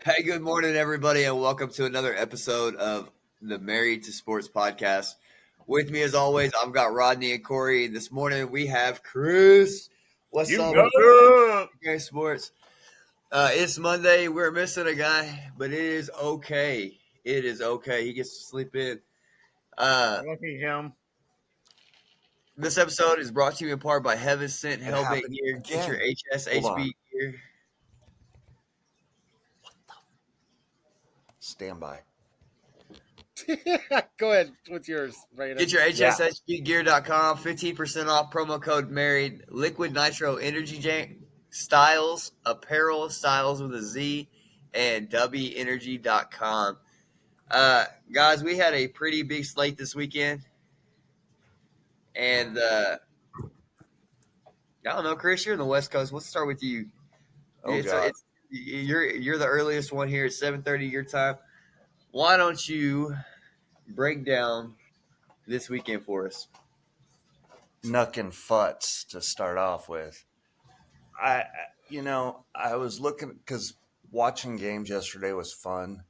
Hey, good morning, everybody, and welcome to another episode of the Married to Sports podcast. With me, as always, I've got Rodney and Corey. This morning, we have Chris. What's You up, got guys? Sports. It's Monday. We're missing a guy, but it is okay. It is okay. He gets to sleep in. Lucky him. This episode is brought to you in part by Heaven Sent Hellbait happened Gear. Get your again. Hold on. HSHB gear. Stand by. Go ahead with yours, Raiden. Get your HSHBgear.com, 15% off, promo code MARRIED, Liquid Nitro Energy Drink, Styles, Apparel, Styles with a Z, and WEnergy.com. Guys, we had a pretty big slate this weekend. And, I don't know, Chris, you're in the West Coast. Let's start with you. Oh, God. You're the earliest one here at 7:30 your time. Why don't you break down this weekend for us? Nuck and Futz to start off with. I was looking because watching games yesterday was fun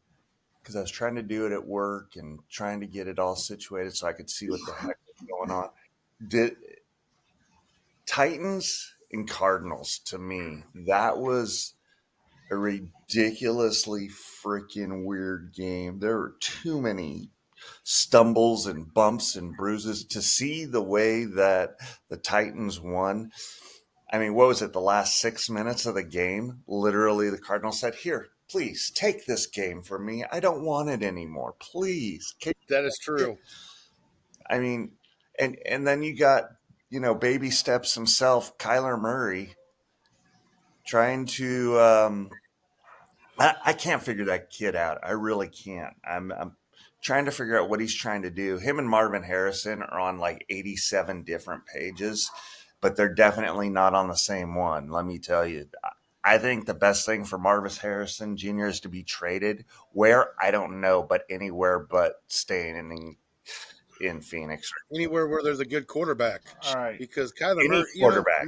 because I was trying to do it at work and trying to get it all situated so I could see what the heck was going on. Titans and Cardinals, to me, that was a ridiculously freaking weird game. There were too many stumbles and bumps and bruises to see the way that the Titans won. I mean, what was it? The last 6 minutes of the game, literally the Cardinals said, "Here, please take this game from me. I don't want it anymore. Please." That is true. I mean, and then you got, baby steps himself, Kyler Murray, trying to I can't figure that kid out. I really can't. I'm trying to figure out what he's trying to do. Him and Marvin Harrison are on like 87 different pages, but they're definitely not on the same one. Let me tell you. I think the best thing for Marvin Harrison Jr. is to be traded. Where? I don't know, but anywhere but staying in Phoenix. Anywhere where there's a good quarterback. All right. Because Kyler Any Murray, quarterback.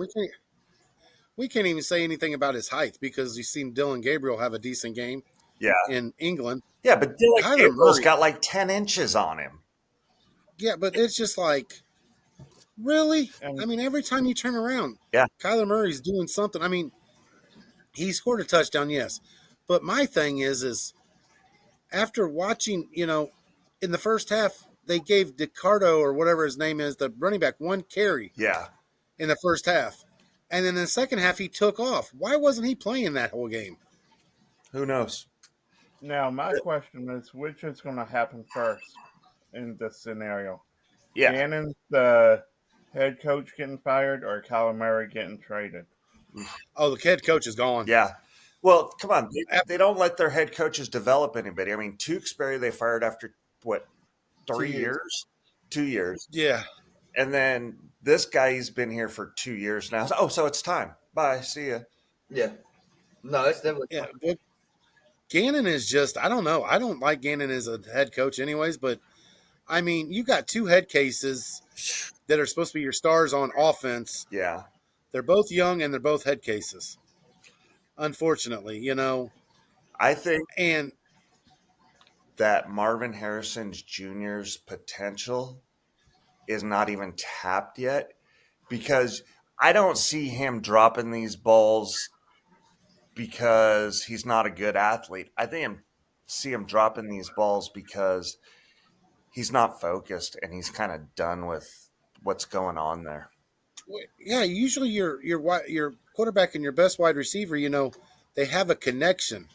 we can't even say anything about his height because you've seen Dylan Gabriel have a decent game Yeah. in England. Yeah, but Dylan Kyler Gabriel's Murray- got like 10 inches on him. Yeah, but it's just like, really? And- I mean, every time you turn around, Yeah. Kyler Murray's doing something. I mean, he scored a touchdown, yes. But my thing is after watching, in the first half, they gave DiCardo or whatever his name is, the running back, one carry Yeah. in the first half. And then in the second half, he took off. Why wasn't he playing that whole game? Who knows? Now, my question is, which is going to happen first in this scenario? Yeah. Gannon, the head coach, getting fired, or Kyler Murray getting traded? Oh, the head coach is gone. Yeah. Well, come on. They don't let their head coaches develop anybody. I mean, Tewksbury they fired after, what, 3 2 years. years? 2 years. Yeah. And then this guy, he's been here for 2 years now. Oh, so it's time. Bye. See ya. Yeah. No, it's definitely. Yeah. But Gannon is just, I don't know. I don't like Gannon as a head coach anyways, but I mean, you got two head cases that are supposed to be your stars on offense. Yeah. They're both young and they're both head cases. Unfortunately, I think and that Marvin Harrison Jr.'s potential is not even tapped yet because I don't see him dropping these balls because he's not a good athlete. I see him dropping these balls because he's not focused and he's kind of done with what's going on there. yeah, usually your quarterback and your best wide receiver, they have a connection.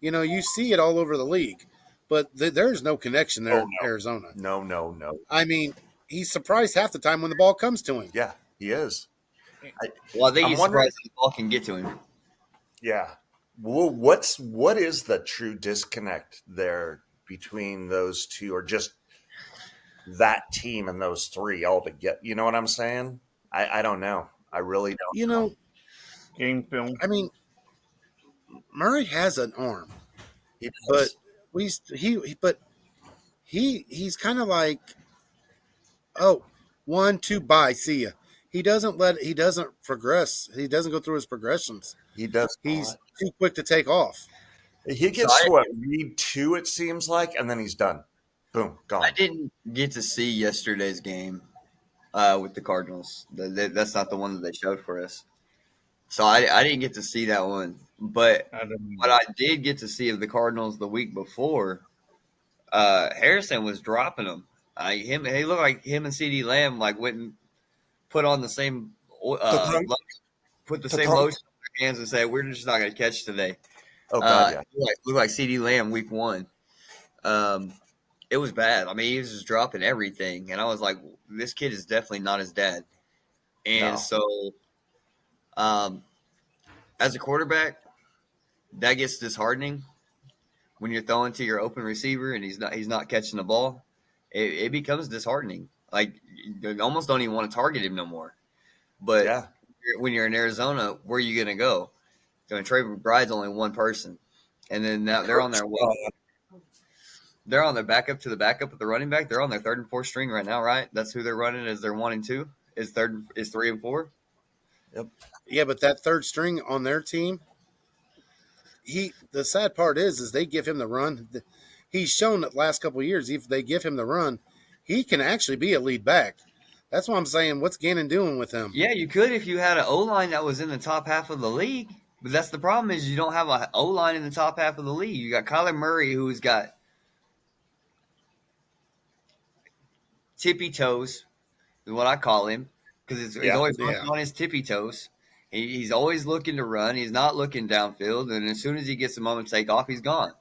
You see it all over the league, but there's no connection there in Arizona. No. I mean, he's surprised half the time when the ball comes to him. Yeah, he is. Well, I think I'm he's wondering- surprised the ball can get to him. Yeah. Well, what is the true disconnect there between those two, or just that team and those three all together? You know what I'm saying? I don't know. I really don't. Game film. I mean, Murray has an arm, He but does. he's kind of like, oh, 1, 2, bye, see ya. He doesn't progress. He doesn't go through his progressions. He does. He's too quick to take off. He So gets to what, read 2, it seems like, and then he's done. Boom, I gone. didn't get to see yesterday's game with the Cardinals. That's not the one that they showed for us. So I didn't get to see that one. But I don't what know. I did get to see of the Cardinals the week before, Harrison was dropping them. He looked like him and CD Lamb like went and put on the same Ta-tunk, put the same ta-tunk. lotion on their hands and say we're just not going to catch today. Oh, God, yeah. Looked like CD Lamb week 1. Um, it was bad. I mean, he was just dropping everything, and I was like, this kid is definitely not his dad. And No. so, um, as a quarterback, that gets disheartening when you're throwing to your open receiver and he's not catching the ball. It becomes disheartening. Like you almost don't even want to target him no more. But Yeah. when you're in Arizona, where are you going to go? Trey McBride's only one person, and then now they're on their they're on their backup to the backup with the running back. They're on their 3rd and 4th string right now, right? That's who they're running as their 1 and 2. Is 3 and 4. Yep. Yeah, but that third string on their team, the sad part is they give him the run. He's shown that last couple of years, if they give him the run, he can actually be a lead back. That's why I'm saying, what's Gannon doing with him? Yeah, you could if you had an O line that was in the top half of the league. But that's the problem is you don't have an O line in the top half of the league. You got Kyler Murray who's got tippy toes, is what I call him, because he's always on his tippy toes. He's always looking to run. He's not looking downfield, and as soon as he gets a moment to take off, he's gone.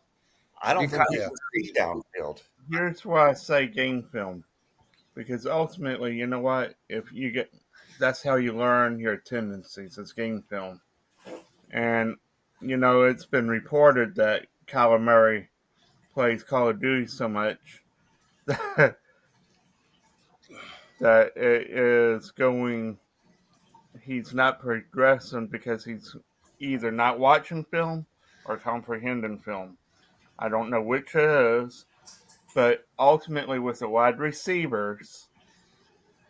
I don't think he Yeah. can see downfield. Here's why I say game film, because ultimately, you know what? That's how you learn your tendencies. It's game film, and it's been reported that Kyler Murray plays Call of Duty so much that it is going. He's not progressing because he's either not watching film or comprehending film. I don't know which it is, but ultimately with the wide receivers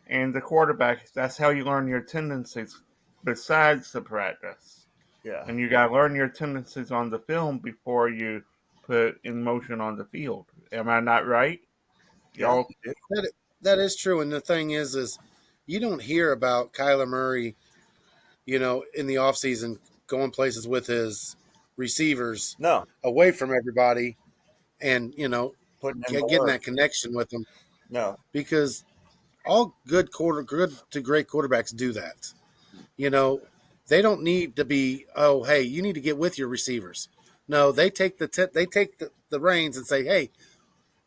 and the quarterback, that's how you learn your tendencies besides the practice. Yeah. And you got to learn your tendencies on the film before you put in motion on the field. Am I not right? Y'all, That is true. And the thing is you don't hear about Kyler Murray, in the offseason going places with his receivers No. away from everybody and, Putting in getting more. that connection with them, No. because all good to great quarterbacks do that. They don't need to be, oh, hey, you need to get with your receivers. No, they take the reins and say, hey,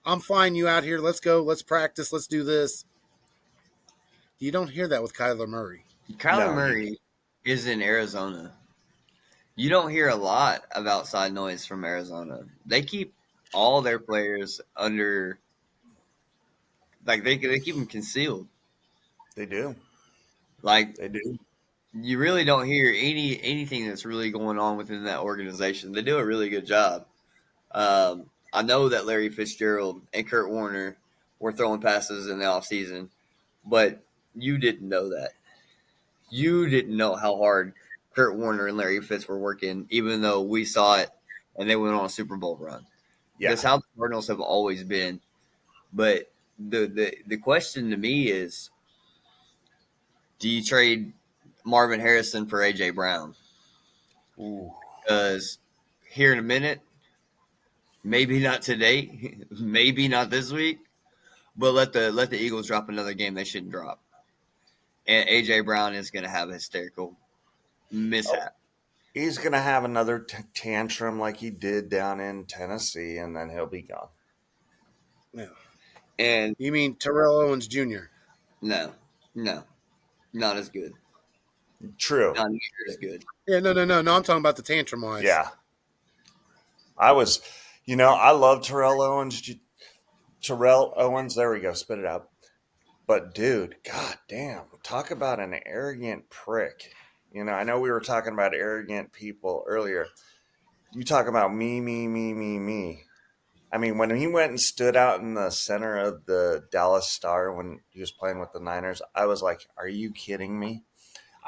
I'm flying you out here. Let's go. Let's practice. Let's do this. You don't hear that with Kyler Murray. Kyler No, Murray is in Arizona. You don't hear a lot of outside noise from Arizona. They keep all their players under, like they keep them concealed. They do. Like They do. you really don't hear anything that's really going on within that organization. They do a really good job. I know that Larry Fitzgerald and Kurt Warner were throwing passes in the offseason, but you didn't know that. You didn't know how hard Kurt Warner and Larry Fitz were working, even though we saw it and they went on a Super Bowl run. Yeah. That's how the Cardinals have always been. But the question to me is, do you trade Marvin Harrison for A.J. Brown? Ooh. Because here in a minute, maybe not today, maybe not this week, but let the Eagles drop another game they shouldn't drop. And A.J. Brown is going to have a hysterical mishap. He's going to have another tantrum like he did down in Tennessee, and then he'll be gone. Yeah. And You mean Terrell Owens Jr.? no, not as good. True. Not near as good. Yeah, no. I'm talking about the tantrum wise. Yeah. I love Terrell Owens. Terrell Owens, there we go, spit it out. But dude, god damn, talk about an arrogant prick. I know we were talking about arrogant people earlier. You talk about me, me, me, me, me. I mean, when he went and stood out in the center of the Dallas Star when he was playing with the Niners, I was like, are you kidding me?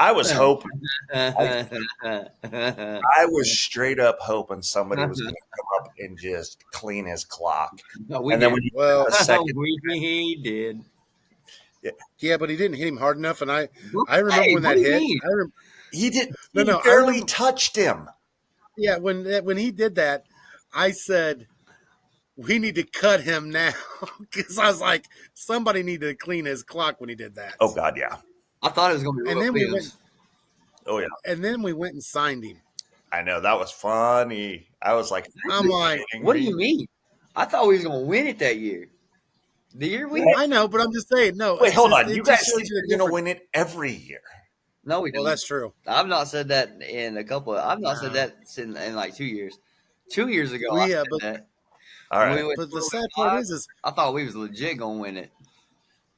I was hoping. we I was straight up hoping somebody was going to come up and just clean his clock. And then did. when you Well, a second, We did. yeah, but he didn't hit him hard enough, and I remember Hey, when what that do you hit. mean? he did. No, He no, I barely remember- touched him. Yeah, when he did that, I said we need to cut him now because I was like, somebody needed to clean his clock when he did that. Oh God, yeah. I thought it was going to be And Royal then we Williams. Oh yeah. and then we went and signed him. I know that was funny. I was like, I'm like, What do you mean? I thought we was going to win it that year. The year we I know, but I'm just saying, no. Wait, it's hold just- on. it You just guys shows think you you're the going to difference. win it every year? No, we Well, don't. that's true. I've not said that in a couple of. I've not said that in like 2 years. 2 years ago, I Yeah, said but that. All When right. we went but the 4-5, sad part is I thought we was legit gonna win it.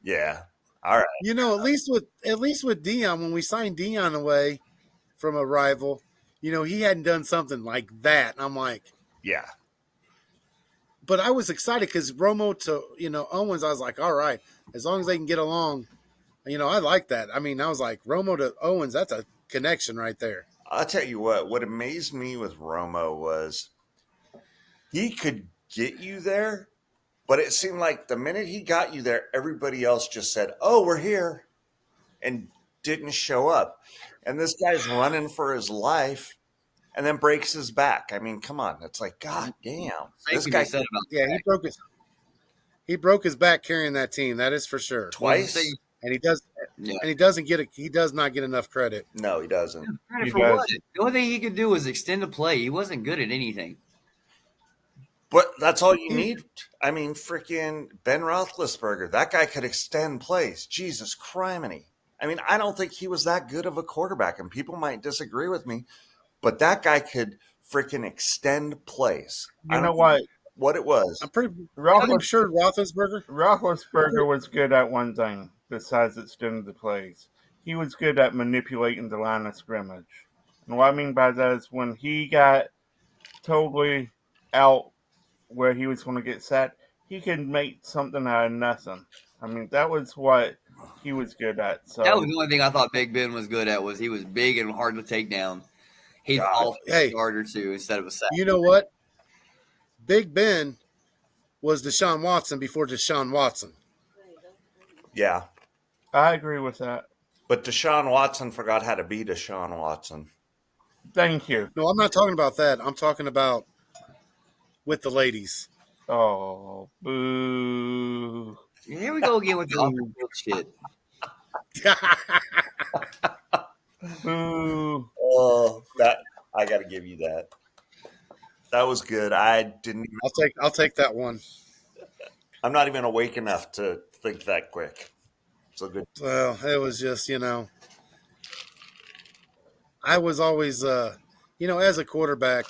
Yeah. All right. you know, at least with Dion, when we signed Dion away from a rival, you know, he hadn't done something like that. And I'm like, Yeah. but I was excited because Romo to Owens, I was like, all right, as long as they can get along, I like that. I mean, I was like, Romo to Owens, that's a connection right there. I'll tell you what amazed me with Romo was he could get you there, but it seemed like the minute he got you there, everybody else just said, "Oh, we're here," and didn't show up. And this guy's running for his life and then breaks his back. I mean, come on. It's like, God damn. Same This can guy be said about Yeah, he broke his back carrying that team. That is for sure. twice? And he does not get enough credit. No, he doesn't. Credit He for does. what? The only thing he could do was extend the play. He wasn't good at anything. But that's all you need. I mean, freaking Ben Roethlisberger, that guy could extend plays. Jesus criminy. I mean, I don't think he was that good of a quarterback, and people might disagree with me, but that guy could freaking extend plays. I You don't know what? what it was. I'm pretty Roethlis- sure Roethlisberger. Roethlisberger was good at one thing besides extending the plays. He was good at manipulating the line of scrimmage. And what I mean by that is when he got totally out where he was going to get sacked, he could make something out of nothing. I mean, that was what he was good at. So That was the only thing I thought Big Ben was good at was he was big and hard to take down. He'd God. fall for Hey. a yard or two instead of a sack. You know what? Big Ben was Deshaun Watson before Deshaun Watson. Yeah. I agree with that. But Deshaun Watson forgot how to be Deshaun Watson. Thank you. No, I'm not talking about that. I'm talking about with the ladies. Oh, boo. Here we go again with the off-the-field shit. Boo. Oh, that I got to give you that. That was good. I didn't. I'll take that one. I'm not even awake enough to think that quick. So good. Well, it was just, I was always, as a quarterback,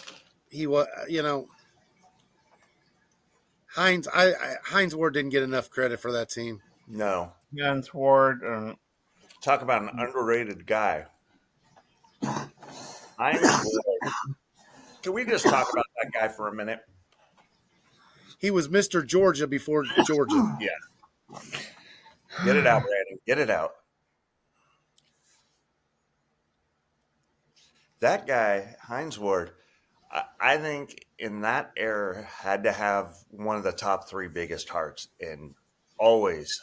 he was, Heinz Ward didn't get enough credit for that team. No, Jens Ward. talk about an underrated guy. Can we just talk about that guy for a minute? He was Mr. Georgia before Georgia. Yeah. Get it out, Brandon. Get it out. That guy, Heinz Ward, I think in that era had to have one of the top three biggest hearts and always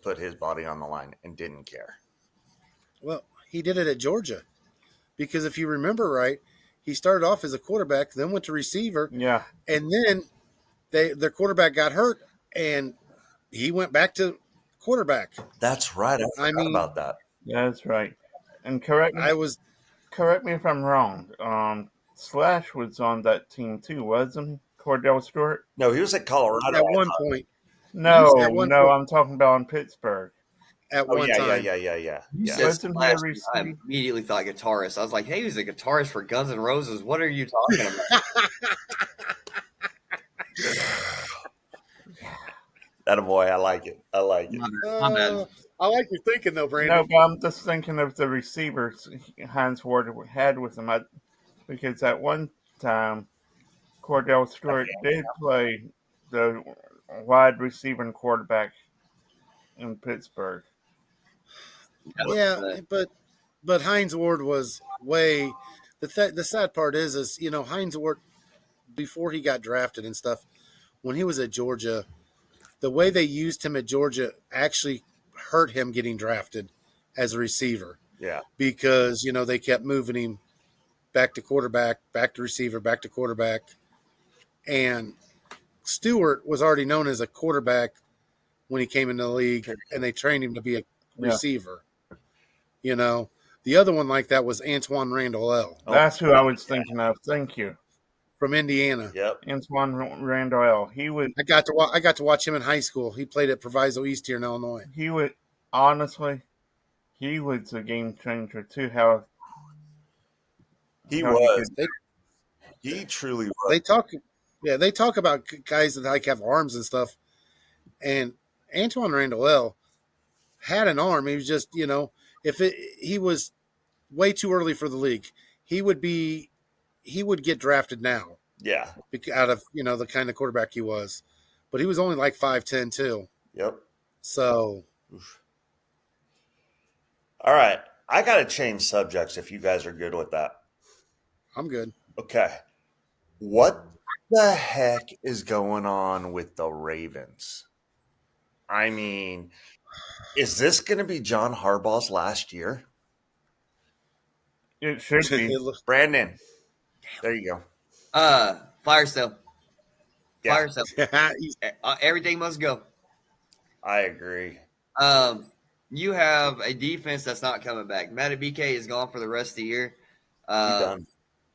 put his body on the line and didn't care. Well, he did it at Georgia because if you remember right, he started off as a quarterback, then went to receiver, Yeah. and then their quarterback got hurt, and he went back to quarterback. That's right. I forgot about that. That's right. And correct me if I'm wrong. Slash was on that team too, wasn't Cordell Stewart? No, he was at Colorado. At one point. No, At one no, point. I'm talking about in Pittsburgh. At Oh, one yeah, time. yeah. You Yeah. said Wasn't he a Slash, I receiver? immediately thought guitarist. I was like, hey, he's a guitarist for Guns N' Roses. What are you talking about? That a boy. I like it. I like it. My bad. I like your thinking though, No, Brandon. but I'm just thinking of the receivers Heinz Ward had with him. Because at one time, Cordell Stewart did play the wide receiver and quarterback in Pittsburgh. Yeah, but but Hines Ward was way. The sad part is Hines Ward before he got drafted and stuff when he was at Georgia, the way they used him at Georgia actually hurt him getting drafted as a receiver Yeah. because they kept moving him back to quarterback, back to receiver, back to quarterback, and Stewart was already known as a quarterback when he came into the league, and they trained him to be a receiver. The other one like that was Antoine Randall L. That's who I was thinking of. Thank you. From Indiana. Yep. Antoine Randall L. He was. I got to watch him in high school. He played at Proviso East here in Illinois. He would honestly. He was a game changer too. How He how was. could- He truly was. They talk about guys that like have arms and stuff, and Antoine Randall L. had an arm. He was just he was way too early for the league. He would get drafted now. Yeah. Out of the kind of quarterback he was, but he was only like 5'10" too. Yep. So, all right, I got to change subjects if you guys are good with that. I'm good. Okay, what the heck is going on with the Ravens? I mean, is this going to be John Harbaugh's last year? it should be. Brandon, there you go. Fire sale. Yeah. Fire sale. Everything must go. I agree. You have a defense that's not coming back. Matabike is gone for the rest of the year. You done.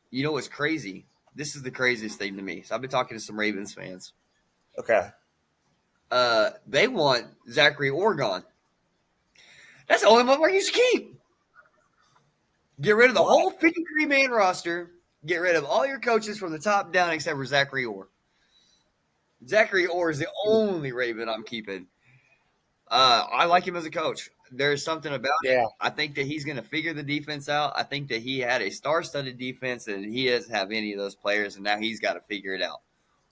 You know what's crazy? This is the craziest thing to me. So I've been talking to some Ravens fans. Okay. They want Zachary Orgon. That's the only motherfucker you should keep. Get rid of the whole 53-man roster. Get rid of all your coaches from the top down except for Zachary Orr. Zachary Orr is the only Raven I'm keeping. I like him as a coach. There's something about it. I think that he's going to figure the defense out. I think that he had a star-studded defense, and he doesn't have any of those players, and now he's got to figure it out.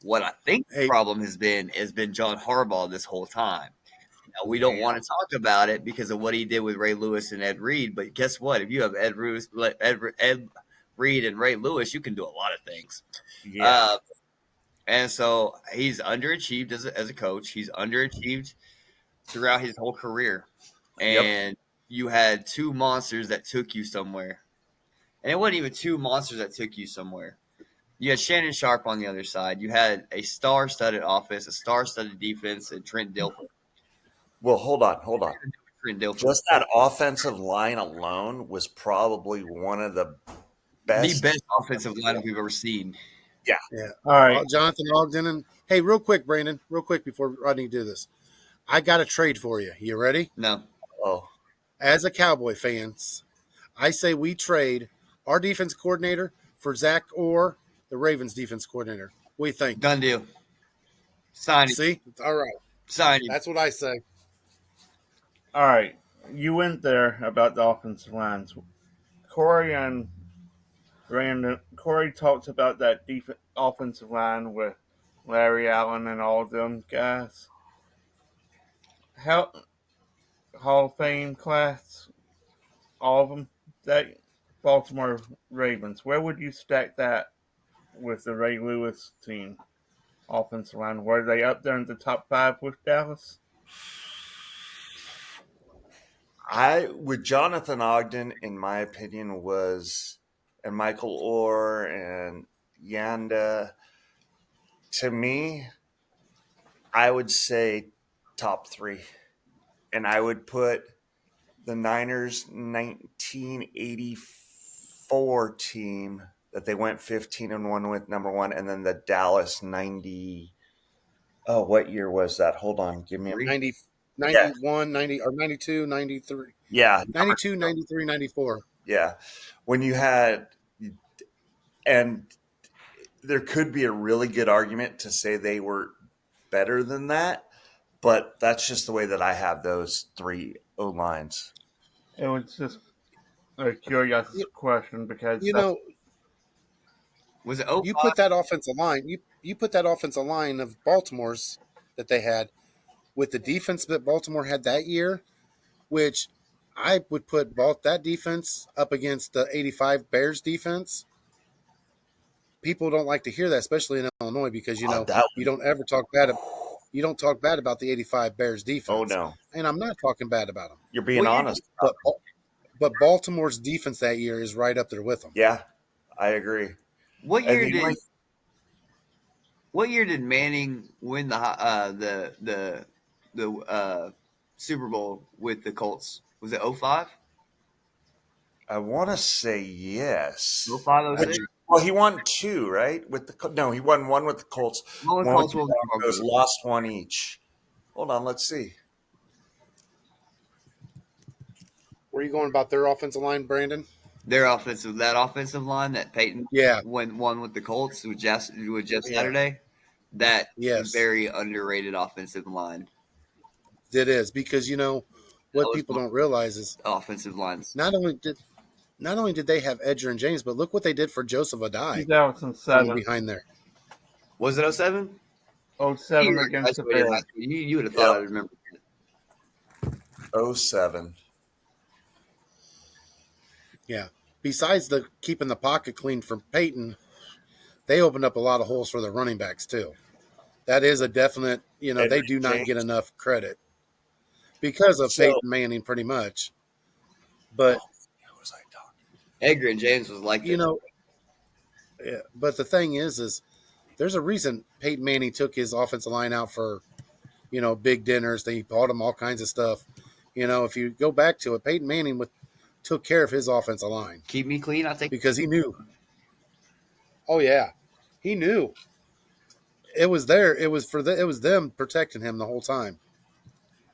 What I think the problem has been John Harbaugh this whole time. Now, we don't want to talk about it because of what he did with Ray Lewis and Ed Reed, but guess what? If you have Ed Reed and Ray Lewis, you can do a lot of things. Yeah. And so he's underachieved as a coach. He's underachieved throughout his whole career. And you had two monsters that took you somewhere. And it wasn't even two monsters that took you somewhere. You had Shannon Sharp on the other side. You had a star-studded offense, a star-studded defense, and Trent Dilfer. Well, hold on. Trent Dilfer. Just that offensive line alone was probably one of the best. The best offensive line we've ever seen. Yeah. All right. Jonathan Ogden. And hey, real quick, Brandon, before Rodney do this, I got a trade for you. You ready? No. Oh. As a Cowboy fans, I say we trade our defense coordinator for Zach Orr, the Ravens defense coordinator. What do you think? Done deal. Sign it. See? All right. Sign it. That's what I say. All right. You went there about the offensive lines. Corey and Brandon. Corey talked about that offensive line with Larry Allen and all of them guys. How Hall of Fame class, all of them. That Baltimore Ravens. Where would you stack that with the Ray Lewis team offensive line? Were they up there in the top 5 with Dallas? With Jonathan Ogden, in my opinion, and Michael Orr and Yanda, to me, I would say top 3. And I would put the Niners 1984 team that they went 15-1 with, number 1, and then the Dallas 90. Oh, what year was that? Hold on. Give me a 91, 90, or 92, 93. Yeah. 92, 93, 94. Yeah. When you had, and there could be a really good argument to say they were better than that, but that's just the way that I have those 3 O-lines. It was just a curious question because Was it you put that offensive line, you put that offensive line of Baltimore's that they had with the defense that Baltimore had that year, which I would put that defense up against the 85 Bears defense. People don't like to hear that, especially in Illinois, because That you don't ever talk bad. You don't talk bad about the 85 Bears defense. Oh no, And I'm not talking bad about them. you're being honest. But Baltimore's defense that year is right up there with them. Yeah, I agree. What And year you did might- what year did Manning win the Super Bowl with the Colts? Was it 05? I want to say yes. 05, 06? Well, he won two, right? No, he won one with the Colts. One with One Colts, with one the with Broncos, Broncos. lost one each. Hold on, let's see. Were you going about their offensive line, Brandon? That offensive line that Peyton Yeah. won with the Colts with Jeff Yeah. Saturday. That Yes. very underrated offensive line. It is, because what was people my- don't realize is Offensive lines. not only did they have Edger and James, but look what they did for Joseph Adai 2007, behind there. Was it 07? 07 against the Bears. You would have thought Yep. I'd remember. 07. Yeah. Besides the keeping the pocket clean from Peyton, they opened up a lot of holes for the running backs too. That is a definite, they do not James. get enough credit because of So- Peyton Manning, pretty much. But What was I talking? Edgar and James was like that. yeah, but the thing is there's a reason Peyton Manning took his offensive line out for, big dinners. They bought him all kinds of stuff. If you go back to it, Peyton Manning took care of his offensive line Keep me clean. I think because he knew. Oh yeah, he knew. It was there. It was it was them protecting him the whole time.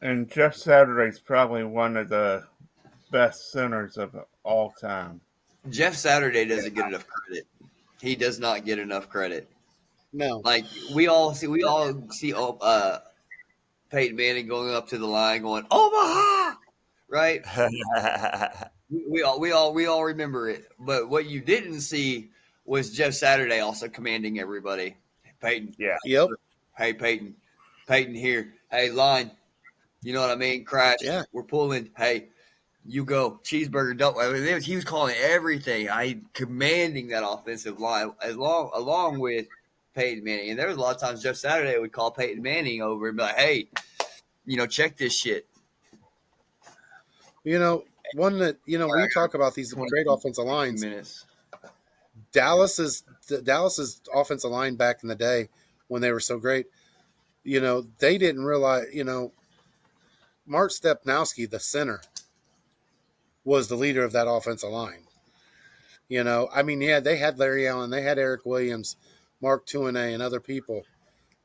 And Jeff Saturday's probably one of the best centers of all time. Jeff Saturday doesn't get enough credit. He does not get enough credit. No, Like we all see Peyton Manning going up to the line, going Omaha, right? We all remember it. But what you didn't see was Jeff Saturday also commanding everybody. Peyton, Yeah. yep, hey Peyton here. Hey line, you know what I mean? Crash. Yeah. We're pulling. Hey, you go cheeseburger. Don't. I mean, he was calling everything. Commanding that offensive line along with Peyton Manning. And there was a lot of times Jeff Saturday would call Peyton Manning over and be like, "Hey, check this shit." one that we talk about these great offensive lines. Minutes. Dallas's offensive line back in the day when they were so great, they didn't realize, Mark Stepnowski, the center, was the leader of that offensive line. They had Larry Allen, they had Eric Williams, Mark Tuinei, and other people.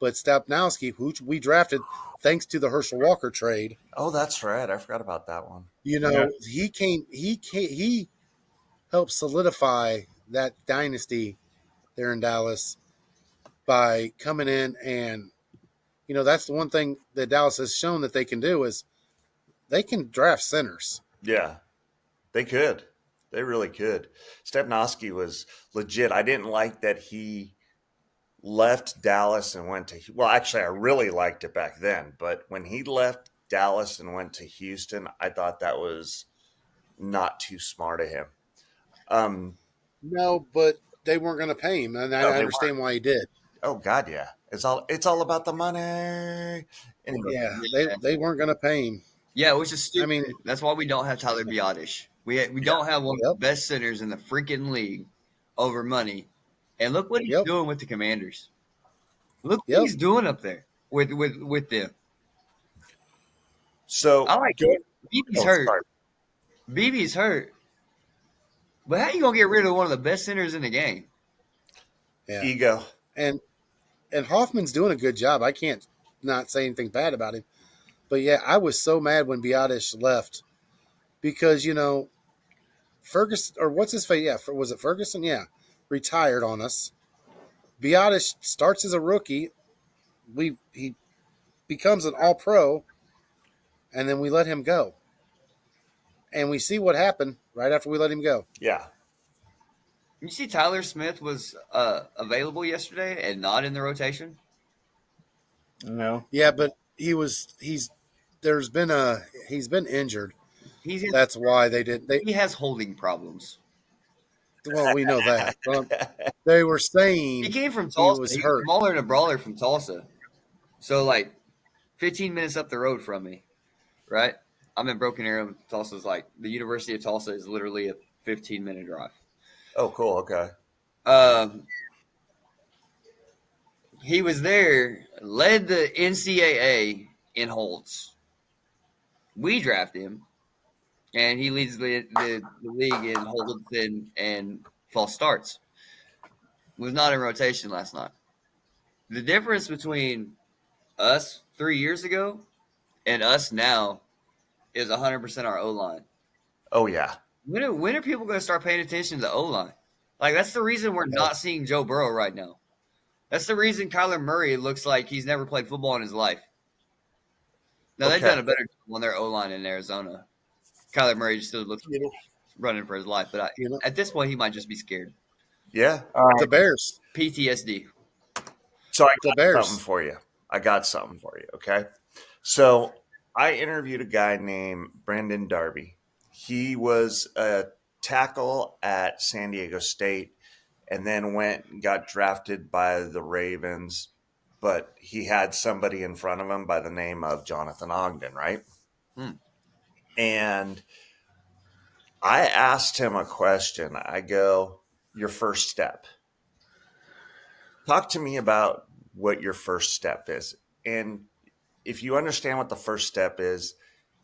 But Stepnowski, who we drafted thanks to the Herschel Walker trade, Oh, that's right. I forgot about that one. Yeah. he helped solidify that dynasty there in Dallas by coming in, and that's the one thing that Dallas has shown that they can do is they can draft centers. Yeah, they could. They really could. Stepnoski was legit. I didn't like that he left Dallas and went to. Well, actually, I really liked it back then. But when he left Dallas and went to Houston, I thought that was not too smart of him. No, but they weren't going to pay him, and No, I they understand why he did. Oh God, yeah. It's all about the money. Anyway, Yeah, they weren't going to pay him. Yeah, which is stupid. I mean- That's why we don't have Tyler Biotish. We don't have one of Yep. the best centers in the freaking league over money. And look what he's Yep. doing with the Commanders. Look what Yep. he's doing up there with them. so I like it. BB's Oh, hurt. sorry. BB's hurt. But how you gonna get rid of one of the best centers in the game? Yeah, Ego. and Hoffman's doing a good job. I can't not say anything bad about him. But yeah, I was so mad when Biotish left because Ferguson, or what's his face? Yeah, was it Ferguson? Yeah, retired on us. Biotish starts as a rookie. He becomes an All-Pro, and then we let him go. And we see what happened right after we let him go. Yeah. You see Tyler Smith was available yesterday and not in the rotation? No. Yeah, but he's been injured. He's That's why they did. he has holding problems. Well, we know that. They were He saying came from he Tulsa. was He's hurt. smaller than a brawler from Tulsa. So like 15 minutes up the road from me, right? I'm in Broken Arrow. Tulsa's like the University of Tulsa is literally a 15-minute drive. Oh, cool. Okay. Um, he was there, led the NCAA in holds. We draft him, and he leads the league in holds and false starts. Was not in rotation last night. The difference between us 3 years ago and us now is 100% our O line. Oh yeah. When are people going to start paying attention to the O line? Like that's the reason we're not seeing Joe Burrow right now. That's the reason Kyler Murray looks like he's never played football in his life. Now they've done a better job on their O line in Arizona. Kyler Murray just still looks running for his life, but at this point he might just be scared. Yeah. The Bears. PTSD. So I The got Bears. something for you. Okay. So I interviewed a guy named Brandon Darby. He was a tackle at San Diego State and then went and got drafted by the Ravens, but he had somebody in front of him by the name of Jonathan Ogden, right? And I asked him a question. I go, your first step. Talk to me about what your first step is. And if you understand what the first step is,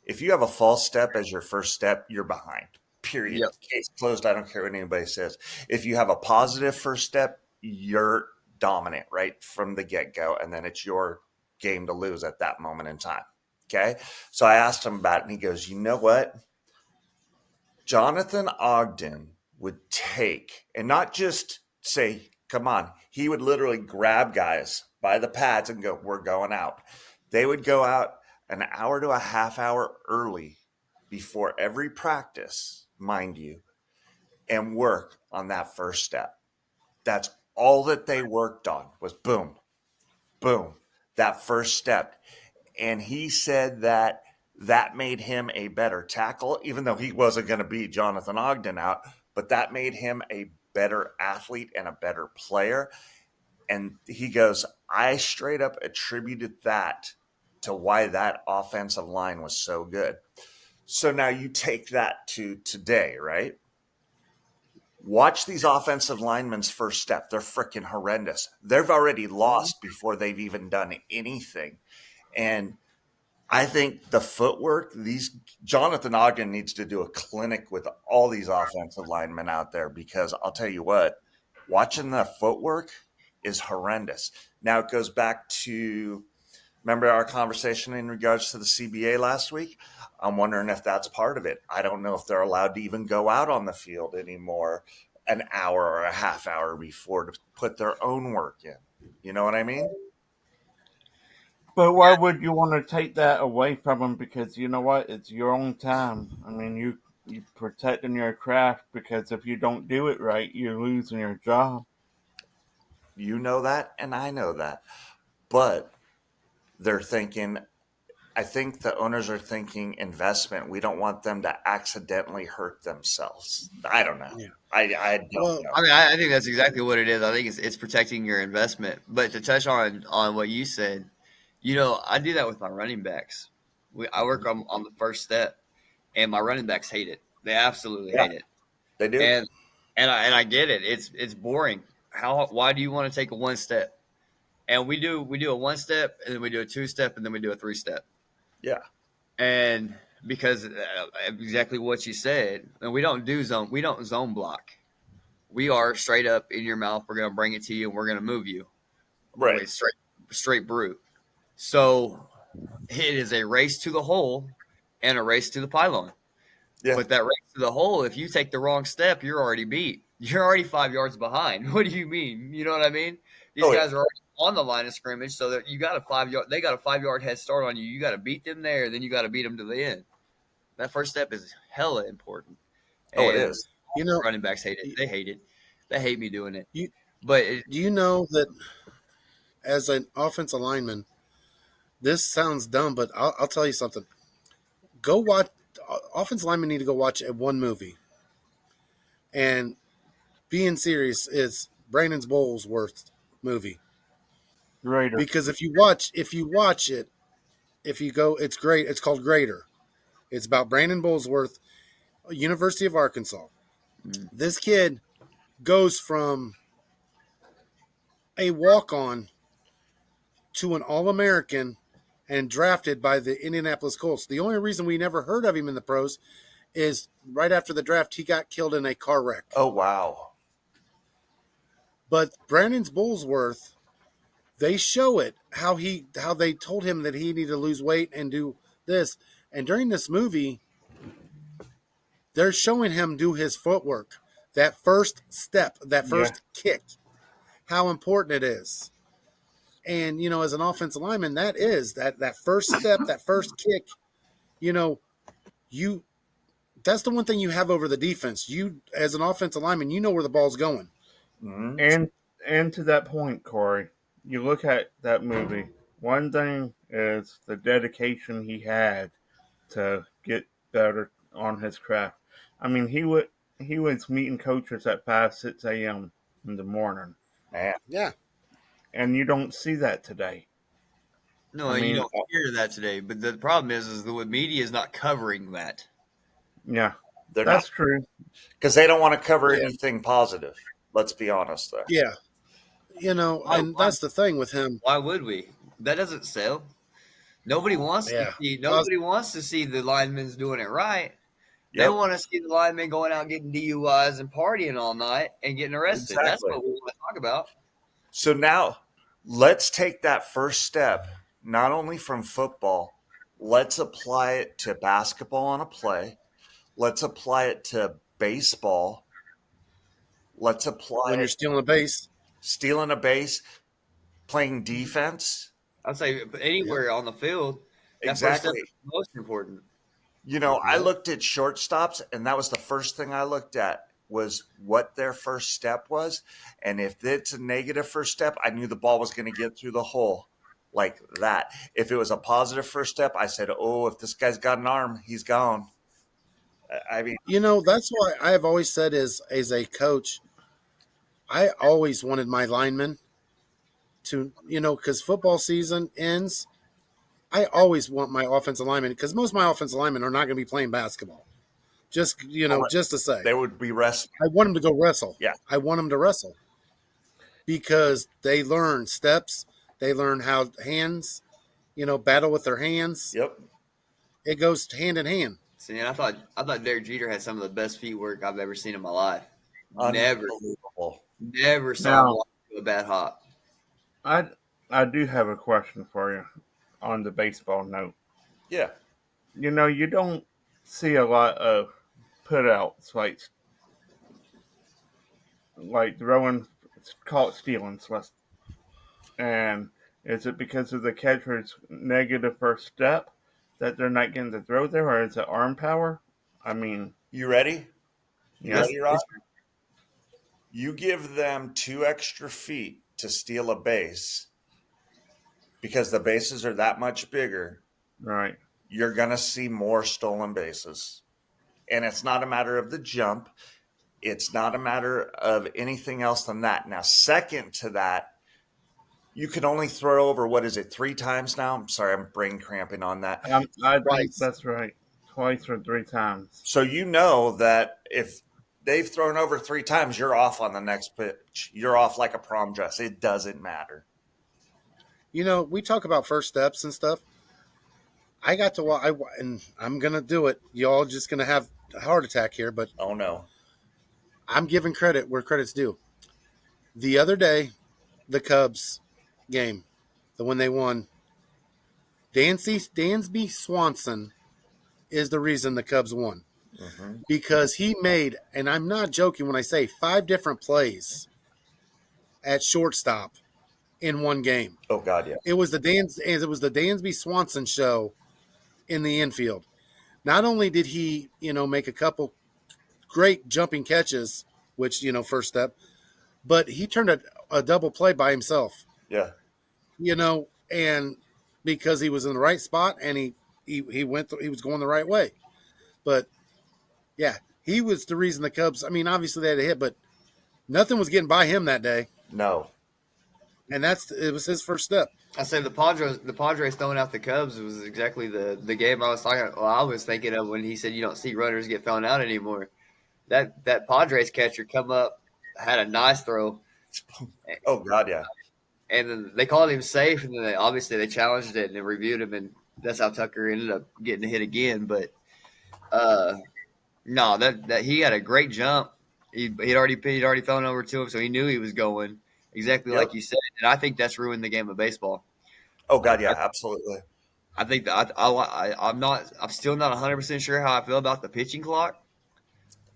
if you have a false step as your first step, you're behind. Period. Yep. Case closed. I don't care what anybody says. If you have a positive first step, you're dominant right from the get-go, and then it's your game to lose at that moment in time. Okay? So I asked him about it, and he goes, you know what? Jonathan Ogden would take, and not just say, come on. He would literally grab guys by the pads and go, we're going out. They would go out an hour to a half hour early before every practice, mind you, and work on that first step. That's all that they worked on was boom, boom, that first step. And he said that made him a better tackle, even though he wasn't going to beat Jonathan Ogden out, but that made him a better athlete and a better player. And he goes, I straight up attributed that to why that offensive line was so good. So now you take that to today, right? Watch these offensive linemen's first step. They're freaking horrendous. They've already lost before they've even done anything. And I think the footwork, Jonathan Ogden needs to do a clinic with all these offensive linemen out there, because I'll tell you what, watching the footwork is horrendous. Now it goes back to, remember our conversation in regards to the CBA last week? I'm wondering if that's part of it. I don't know if they're allowed to even go out on the field anymore an hour or a half hour before to put their own work in. You know what I mean? But why would you want to take that away from them? Because you know what? It's your own time. I mean, you protecting your craft, because if you don't do it right, you're losing your job. You know that, and I know that. But they're thinking, I think the owners are thinking investment. We don't want them to accidentally hurt themselves. I don't know. Yeah. I don't know. I mean, I think that's exactly what it is. I think it's protecting your investment. But to touch on what you said, I do that with my running backs. I work on the first step, and my running backs hate it. They absolutely hate it. They do. And I get it. It's boring. Why do you want to take a one step? And we do a one step, and then we do a two step, and then we do a three step. Yeah. And because exactly what you said, and we don't zone block. We are straight up in your mouth. We're going to bring it to you, and we're going to move you. Right. Straight brute. So it is a race to the hole and a race to the pylon. Yeah. But that race to the hole, if you take the wrong step, you're already beat. You're already 5 yards behind. What do you mean? You know what I mean? These guys are already on the line of scrimmage, so that you got a 5 yard. They got a 5 yard head start on you. You got to beat them there, then you got to beat them to the end. That first step is hella important. It is. Running backs hate it. They hate it. They hate me doing it. Do you know that as an offensive lineman, this sounds dumb, but I'll tell you something. Go watch. offensive linemen need to go watch one movie. And being serious is Brandon Bolesworth movie. Greater. Because if you watch it, if you go, it's great. It's called Greater. It's about Brandon Bolesworth, University of Arkansas. Mm. This kid goes from a walk-on to an All-American and drafted by the Indianapolis Colts. The only reason we never heard of him in the pros is right after the draft, he got killed in a car wreck. Oh, wow. But Brandon's Bolesworth, they show it, how they told him that he needed to lose weight and do this. And during this movie, they're showing him do his footwork, that first step, that first kick, how important it is. And, as an offensive lineman, that is that first step, that first kick, that's the one thing you have over the defense. You, as an offensive lineman, you know where the ball's going. Mm-hmm. And to that point, Corey, you look at that movie. One thing is the dedication he had to get better on his craft. I mean, he was meeting coaches at 6 a.m. in the morning. Man. Yeah. And you don't see that today. No, and you don't hear that today. But the problem is the media is not covering that. Yeah, They're that's not, true. because they don't want to cover anything positive. Let's be honest there. Yeah. And that's the thing with him. Why would we? That doesn't sell. Nobody wants to see. Nobody wants to see the linemen doing it right. They want to see the linemen going out getting DUIs and partying all night and getting arrested. Exactly. That's what we want to talk about. So now let's take that first step, not only from football, let's apply it to basketball on a play. Let's apply it to baseball. Let's apply When you're stealing a base. Stealing a base, playing defense. I'd say anywhere on the field. Exactly. That's most important. I looked at shortstops, and that was the first thing I looked at was what their first step was. And if it's a negative first step, I knew the ball was going to get through the hole like that. If it was a positive first step, I said, if this guy's got an arm, he's gone. I mean, that's why I have always said as a coach, I always wanted my linemen to, because football season ends, I always want my offensive linemen, because most of my offensive linemen are not going to be playing basketball. Just, just to say. They would be wrestling. I want them to go wrestle. Yeah. I want them to wrestle. Because they learn steps. They learn how hands, battle with their hands. Yep. It goes hand in hand. See, and I thought Derek Jeter had some of the best feet work I've ever seen in my life. Unbelievable. Never saw him walk to a bad hop. I do have a question for you on the baseball note. Yeah. You don't see a lot of putouts like throwing, call it stealing, and is it because of the catcher's negative first step that they're not getting the throw there, or is it arm power? I mean, you ready? Yeah. Ready, Rob? You give them 2 extra feet to steal a base because the bases are that much bigger. Right. You're going to see more stolen bases. And it's not a matter of the jump. It's not a matter of anything else than that. Now, second to that, you can only throw over, 3 times now? I'm sorry, I'm brain cramping on that. I think that's right. Twice or 3 times. So you know that if they've thrown over 3 times, you're off on the next pitch. You're off like a prom dress. It doesn't matter. We talk about first steps and stuff. I got to watch, and I'm going to do it. Y'all just going to have a heart attack here, but Oh, no. I'm giving credit where credit's due. The other day, the Cubs game, the one they won, Dansby Swanson is the reason the Cubs won. Mm-hmm. Because he made, and I'm not joking when I say 5 different plays at shortstop in one game. Oh, God, yeah. It was the Dansby Swanson show in the infield. Not only did he, make a couple great jumping catches, which, first step, but he turned a double play by himself. Yeah. And because he was in the right spot and he was going the right way. But yeah, he was the reason the Cubs. I mean, obviously they had a hit, but nothing was getting by him that day, No. and it was his first step. I said the Padres throwing out the Cubs was exactly the game I was thinking of when he said you don't see runners get thrown out anymore. That Padres catcher come up, had a nice throw, Oh God, yeah. and then they called him safe, and then obviously they challenged it and they reviewed him, and that's how Tucker ended up getting a hit again. But no, that he had a great jump. He'd already thrown over to him, so he knew he was going exactly Yep. like you said, and I think that's ruined the game of baseball. Oh God, yeah, absolutely. I think that I'm still not 100% sure how I feel about the pitching clock.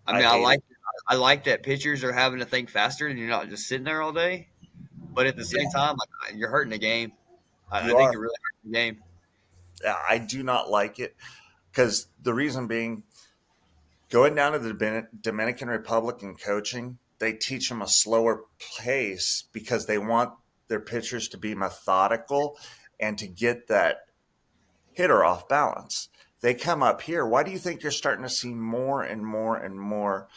I mean, hate it. I like that pitchers are having to think faster and you're not just sitting there all day. But at the same time, like, you're hurting the game. I You think are. you're really hurting the game. I do not like it because the reason being, going down to the Dominican Republic and coaching, they teach them a slower pace because they want their pitchers to be methodical and to get that hitter off balance. They come up here. Why do you think you're starting to see more and more and more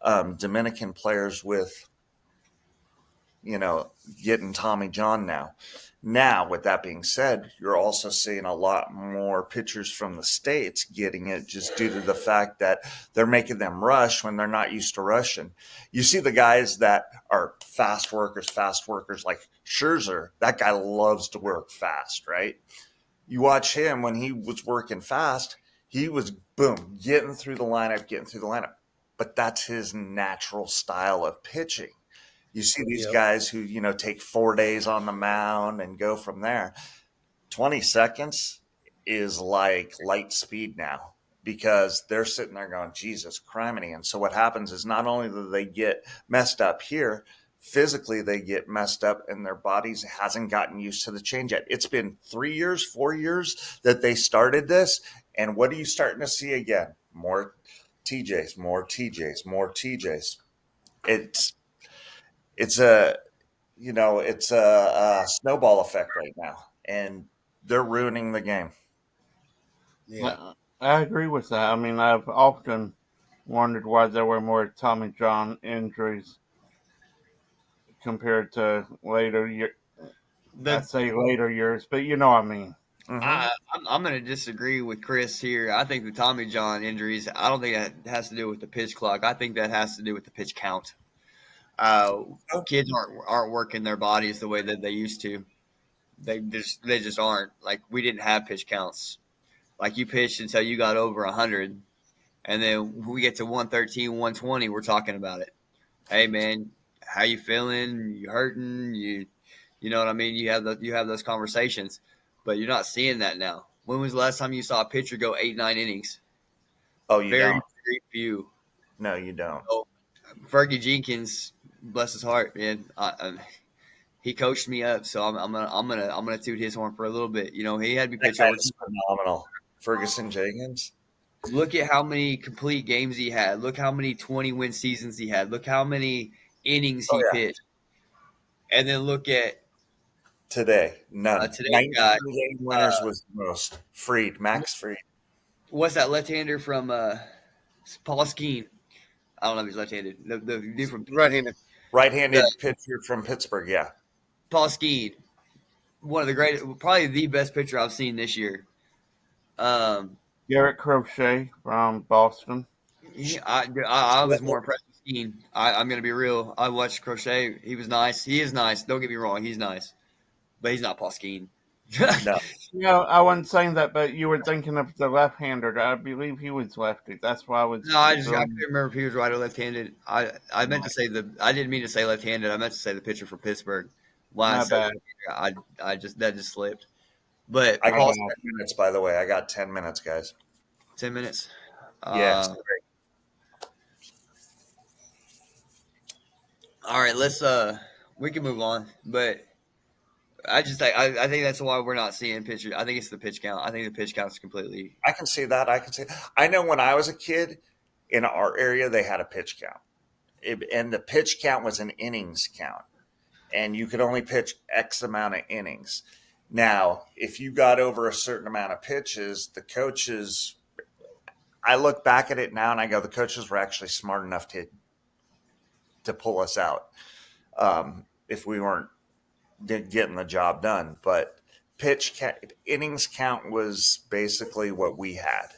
Dominican players with, getting Tommy John now? Now, with that being said, you're also seeing a lot more pitchers from the States getting it just due to the fact that they're making them rush when they're not used to rushing. You see the guys that are fast workers like Scherzer. That guy loves to work fast, right? You watch him when he was working fast, he was, boom, getting through the lineup. But that's his natural style of pitching. You see these Yep. guys who, take 4 days on the mound and go from there. 20 seconds is like light speed now because they're sitting there going, Jesus criminy. And so what happens is not only do they get messed up here, physically they get messed up and their bodies hasn't gotten used to the change yet. It's been 3 years, 4 years that they started this. And what are you starting to see again? More TJs, more TJs, more TJs. It's a snowball effect right now, and they're ruining the game. Yeah. I agree with that. I mean, I've often wondered why there were more Tommy John injuries compared to later year. I'd say later years, but you know what I mean. Mm-hmm. I'm going to disagree with Chris here. I think the Tommy John injuries, I don't think that has to do with the pitch clock. I think that has to do with the pitch count. Kids aren't working their bodies the way that they used to. They just aren't. Like, we didn't have pitch counts. Like, you pitched until you got over 100, and then we get to 113, 120, we're talking about it. Hey man, how you feeling? You hurting? You know what I mean? You have those conversations, but you're not seeing that now. When was the last time you saw a pitcher go 8-9 innings? Oh, you Very don't? very few. No, you don't. So, Fergie Jenkins, bless his heart, man. He coached me up, so I'm gonna toot his horn for a little bit. You know, he had me That pitch over. guy's phenomenal. Ferguson Jenkins. Look at how many complete games he had. Look how many 20-win seasons he had. Look how many innings he pitched. And then look at Today, none. today's 19 guy. game winners was the most. Max Fried. What's that left-hander from Paul Skeen? I don't know if he's left-handed. The dude from Right-handed. Right-handed pitcher from Pittsburgh, yeah. Paul Skeen, one of the greatest, probably the best pitcher I've seen this year. Garrett Crochet from Boston. I was more impressed with Skeen. I'm going to be real. I watched Crochet. He was nice. He is nice. Don't get me wrong. He's nice. But he's not Paul Skeen. No. No, I wasn't saying that, but you were thinking of the left-hander. I believe he was lefty. That's why I was. No, I couldn't remember if he was right or left-handed. I meant to say I didn't mean to say left-handed. I meant to say the pitcher from Pittsburgh. My bad. That just slipped. But I got 10 minutes, by the way. I got 10 minutes, guys. 10 minutes. Yes. All right, let's we can move on, but I think that's why we're not seeing pitchers. I think it's the pitch count. I think the pitch count is completely. I can see that. I know when I was a kid in our area, they had a pitch count, and the pitch count was an innings count, and you could only pitch X amount of innings. Now, if you got over a certain amount of pitches, the coaches I look back at it now and I go, the coaches were actually smart enough to pull us out if we weren't getting the job done. But innings count was basically what we had.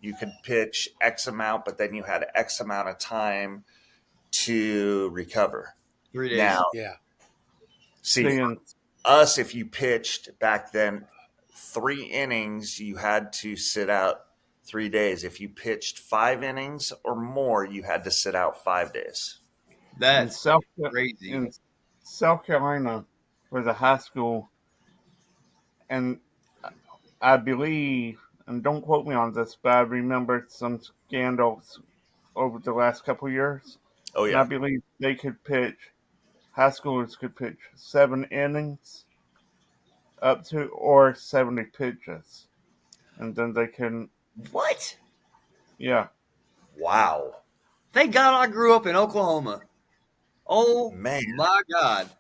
You could pitch X amount, but then you had X amount of time to recover. 3 days. Now, Yeah. see, Seeing us, if you pitched back then 3 innings, you had to sit out 3 days. If you pitched 5 innings or more, you had to sit out 5 days. in That's South crazy. in South Carolina was a high school, and I believe, and don't quote me on this, but I remember some scandals over the last couple of years. Oh And I yeah, believe they could pitch, high schoolers could pitch 7 innings up to or 70 pitches. And then they can, What? yeah. wow, Thank God I grew up in Oklahoma. Oh, man. my God.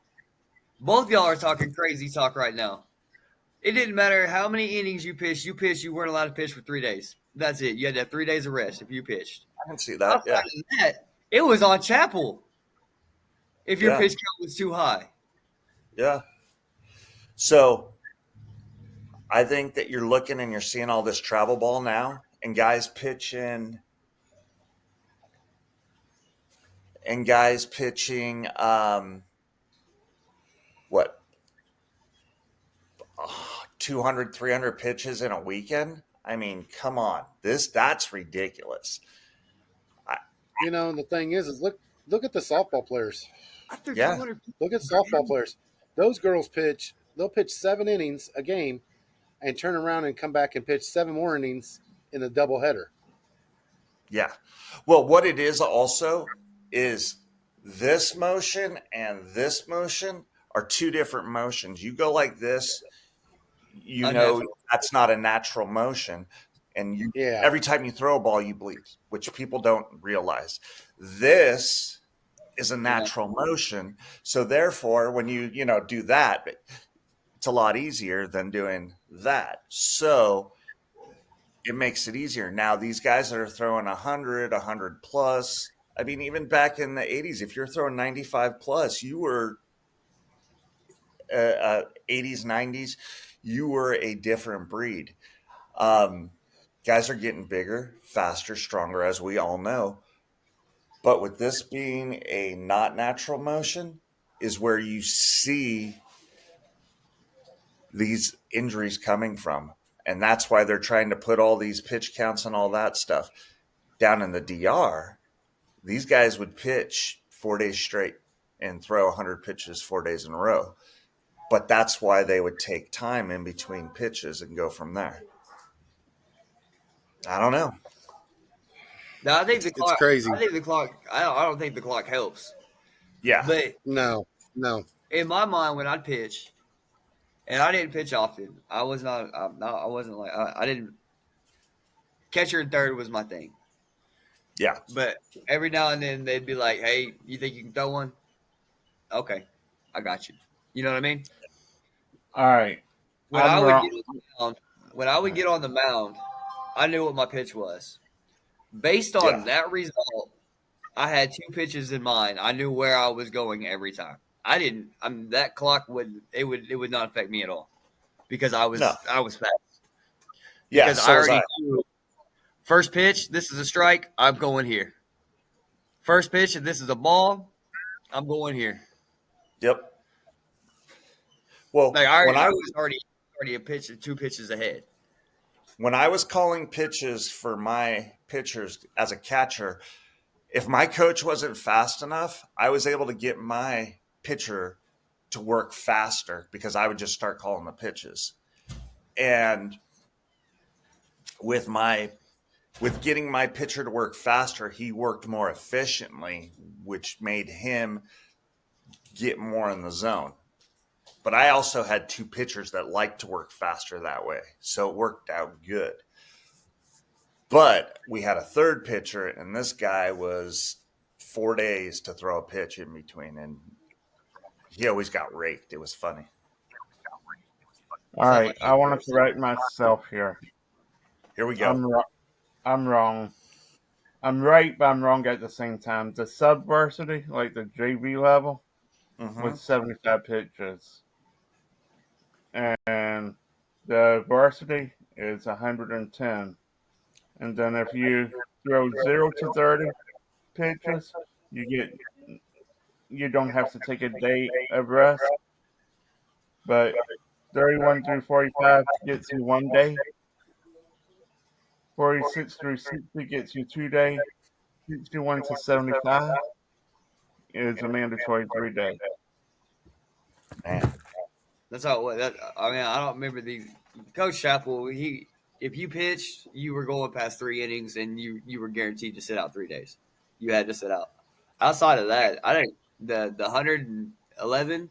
Both y'all are talking crazy talk right now. It didn't matter how many innings you pitched, you weren't allowed to pitch for 3 days. That's it. You had to have 3 days of rest if you pitched. I can see that. Outside Yeah, of that, it was on Chapel if your Yeah. pitch count was too high. yeah. So I think that you're looking and you're seeing all this travel ball now, and guys pitching, what, 200, 300 pitches in a weekend. I mean, come on, that's ridiculous. You know, the thing is look at the softball players. I threw Yeah. 200. Look at softball players. Those girls pitch. They'll pitch 7 innings a game, and turn around and come back and pitch 7 more innings in a doubleheader. Yeah. Well, what it is also is this motion and this motion are 2 different motions. You go like this, you know Unnatural. that's not a natural motion. And Yeah. every time you throw a ball, you bleed, which people don't realize. This is a natural motion. So therefore, when you do that, it's a lot easier than doing that. So it makes it easier. Now, these guys that are throwing 100 plus, I mean, even back in the 80s, if you're throwing 95 plus, you were 80s, 90s, you were a different breed. Guys are getting bigger, faster, stronger, as we all know. But with this being a not natural motion is where you see these injuries coming from. And that's why they're trying to put all these pitch counts and all that stuff. Down in the DR, these guys would pitch 4 days straight and throw 100 pitches 4 days in a row. But that's why they would take time in between pitches and go from there. I don't know. No, I think the clock. crazy. I think the clock. I don't think the clock helps. Yeah. But No. in my mind, when I'd pitch, and I didn't pitch often, I was not. I wasn't like I didn't. Catcher and third was my thing. Yeah. But every now and then they'd be like, "Hey, you think you can throw one? Okay, I got you." You know what I mean? All right. When I'm wrong. I would get on the mound, I knew what my pitch was. Based on Yeah. that result, I had 2 pitches in mind. I knew where I was going every time. I didn't. That clock would not affect me at all because I was No. fast. Yeah. Because So I was already I. knew first pitch. This is a strike. I'm going here. First pitch. If this is a ball, I'm going here. Yep. Well, Like I when I was already a pitch, 2 pitches ahead. when I was calling pitches for my pitchers as a catcher, if my coach wasn't fast enough, I was able to get my pitcher to work faster because I would just start calling the pitches. And with getting my pitcher to work faster, he worked more efficiently, which made him get more in the zone. But I also had 2 pitchers that liked to work faster that way. So it worked out good. But we had a third pitcher, and this guy was 4 days to throw a pitch in between. And he always got raked. It was funny. All right. I want to correct myself here. Here we go. I'm wrong. I'm right, but I'm wrong at the same time. The sub varsity, like the JV level, Mm-hmm. was 75 pitches, and the varsity is 110. And then if you throw 0 to 30 pitches, you you don't have to take a day of rest. But 31 through 45 gets you 1 day. 46 through 60 gets you 2 day. 61 to 75 is a mandatory 3 day. Man. That's how. I mean, I don't remember the Coach Chappell. If you pitched, you were going past 3 innings, and you were guaranteed to sit out 3 days. You had to sit out. Outside of that, I think the 111.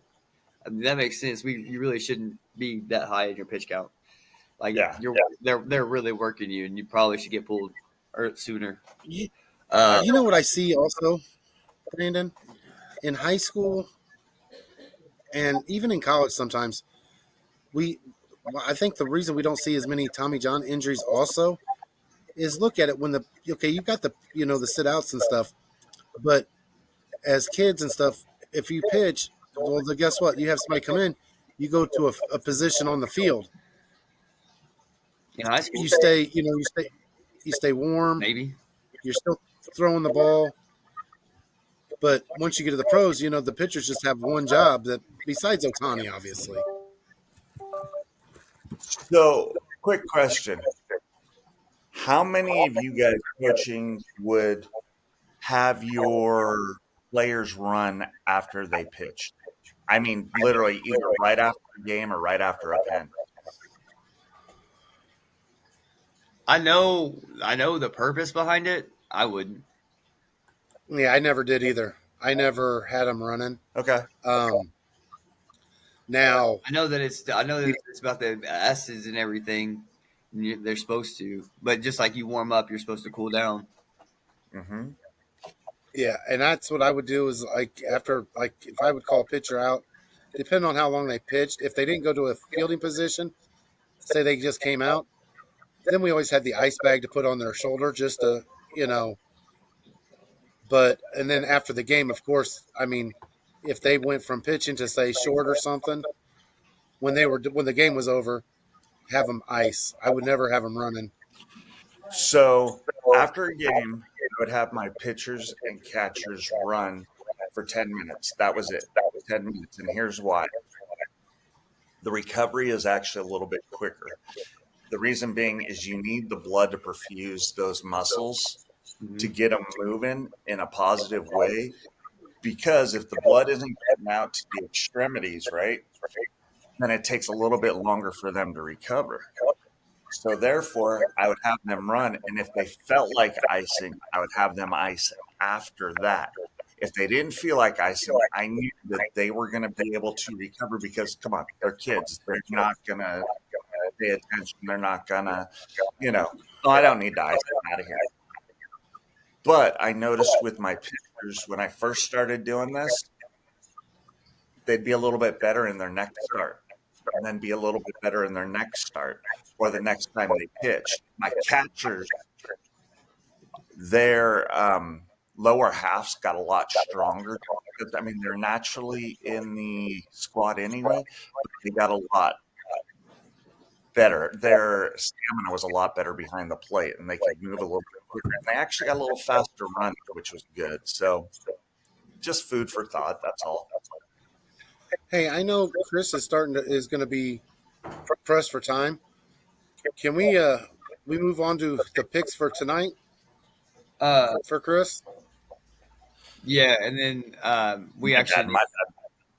I mean, that makes sense. You really shouldn't be that high in your pitch count. Like Yeah. they're really working you, and you probably should get pulled sooner. You, Uh, you know what I see also, Brandon, in high school and even in college sometimes I think the reason we don't see as many Tommy John injuries also is look at it when you've got the sit outs and stuff, but as kids and stuff, if you pitch, well, then guess what? You have somebody come in, you go to a position on the field. in high school, You stay warm. maybe. You're still throwing the ball, but once you get to the pros, the pitchers just have one job that besides Otani, obviously. So, quick question. How many of you guys coaching would have your players run after they pitch? I mean, literally either right after a game or right after a pen. I know the purpose behind it. I wouldn't. Yeah, I never did either. I never had them running. Okay. Now I know that it's about the acids and everything. And they're supposed to, but just like you warm up, you're supposed to cool down. Mm-hmm. yeah, and that's what I would do is if I would call a pitcher out, depending on how long they pitched, if they didn't go to a fielding position, say they just came out, then we always had the ice bag to put on their shoulder just to, and then after the game, of course, I mean, if they went from pitching to say short or something, when the game was over, have them ice. I would never have them running. So, after a game, I would have my pitchers and catchers run for 10 minutes. That was it. 10 minutes. And here's why. The recovery is actually a little bit quicker. The reason being is you need the blood to perfuse those muscles to get them moving in a positive way. Because if the blood isn't getting out to the extremities, right, then it takes a little bit longer for them to recover. So therefore, I would have them run, and if they felt like icing, I would have them ice after that. If they didn't feel like icing, I knew that they were going to be able to recover because, come on, they're kids. They're not going to pay attention. They're not going to, oh, I don't need to ice them out of here. But I noticed with my pitchers, when I first started doing this, they'd be a little bit better in their next start, and then be a little bit better in their next start or the next time they pitch. My catchers, their lower halves got a lot stronger. Because, I mean, they're naturally in the squat anyway, but they got a lot better. Their stamina was a lot better behind the plate, and they could move a little bit quicker. And they actually got a little faster run, which was good. So just food for thought, that's all. Hey, I know Chris is going to be pressed for time. Can we move on to the picks for tonight for Chris? Yeah, and then we actually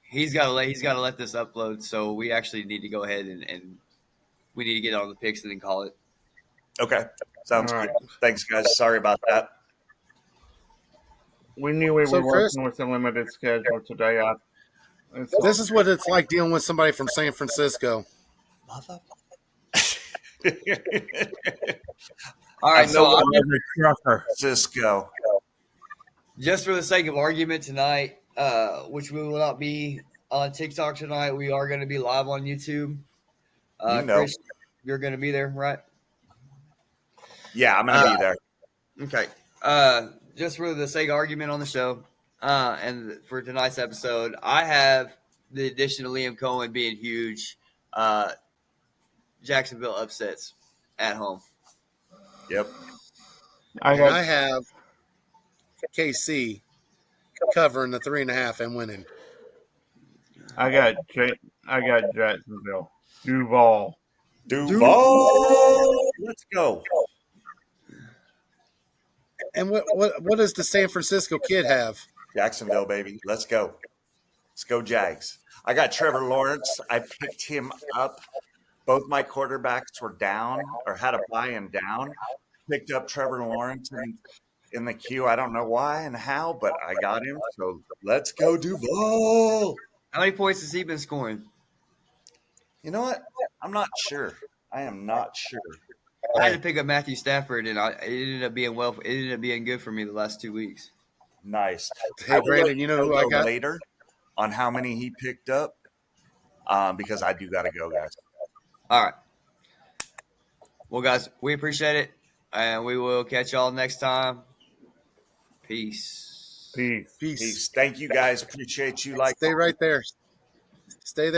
he's got to let this upload, so we actually need to go ahead and we need to get on the picks and then call it. Okay, sounds All good. right. Thanks, guys. Sorry about that. We knew we So, were Chris- working with a limited schedule today. This is what it's like dealing with somebody from San Francisco. All right, so Cisco. just for the sake of argument tonight, which we will not be on TikTok tonight, we are going to be live on YouTube. Chris, you're going to be there, right? Yeah, I'm gonna be there. Okay. Just for the sake of argument on the show, and for tonight's episode, I have the addition of Liam Cohen being huge. Jacksonville upsets at home. Yep. I And got I have KC covering the 3.5 and winning. I got Jacksonville. Duval. Duval. Let's go. And what does the San Francisco kid have? Jacksonville, baby. Let's go. Let's go, Jags. I got Trevor Lawrence. I picked him up. Both my quarterbacks were down or had a buy-in down. Picked up Trevor Lawrence in the queue. I don't know why and how, but I got him. So let's go, Duval. How many points has he been scoring? You know what? I'm not sure. I am not sure. I had to pick up Matthew Stafford, and it ended up being It ended up being good for me the last 2 weeks. Nice. Hey, Brandon, you know who I got? Later on how many he picked up because I do got to go, guys. All right. Well, guys, we appreciate it, and we will catch y'all next time. Peace. Peace. Peace. Peace. Thank you, guys. Appreciate you. Like Stay right there. Stay there.